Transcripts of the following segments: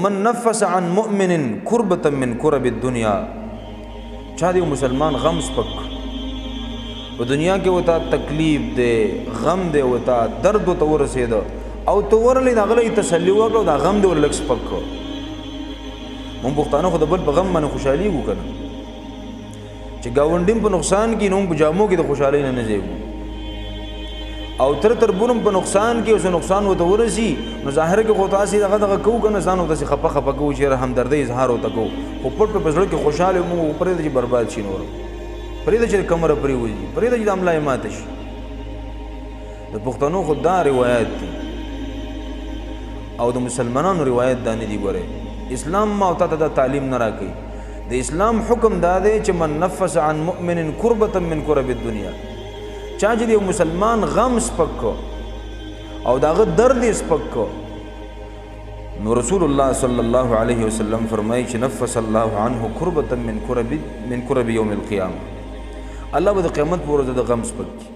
من نفس عن مؤمن كربة من كرب الدنيا، چا دی مسلمان غم سپک په دنیا کې وتا تکلیف دی، غم دی، وتا درد ته ورسېد او تو ورلې دا غلې تسلی وکړو، دا غم دی ورلک سپک کو. مونږ پښتانه خو د بل په غم باندې خوشحالي وکړو چې گاونډیم په نقصان کې نو په جامو کې د خوشحالي نه نځيږو، او تر بونم په نقصان کې اوس نقصان وته ورسي نو ظاهر کې خو تاسو دغه کو کنه ځانو تاسو خپه کو چې همدردی اظهار وته کو، خو په پزړه کې خوشاله مو پرې د برباد شي نور پرې د کمره پرې وځي پرې د عمله ماته شي. د پښتنو خدا روایت دي او د مسلمانانو روایت دانه دي. ګوره اسلام ما او ته د تعلیم نه راکې، د اسلام حکم دا دی چې من نفس عن مؤمن كربة من كرب الدنيا، چا چې یو مسلمان غم سپک کو او داغه درد سپک کو، نو رسول الله صلی الله علیه وسلم فرمایي چې نفس الله عنه كربة من كرب يوم القيامه، الله به د قیامت پر ورځ د غم سپک کی.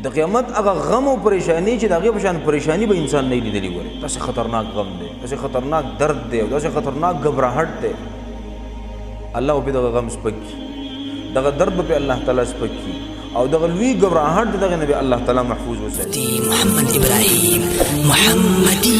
د قیامت هغه غم او پریشانی چې دغه په شان پریشانی به انسان نه لیدلی وره، داسې خطرناک غم دی، داسې خطرناک درد دی، داسې خطرناک غبرهټ دی. الله به دغه غم سپک کی، دغه درد به الله تعالی سپک کی، او دغه لوی غبرهټ دغه نبی الله تعالی محفوظ وساتي. محمد ابراهیم محمدی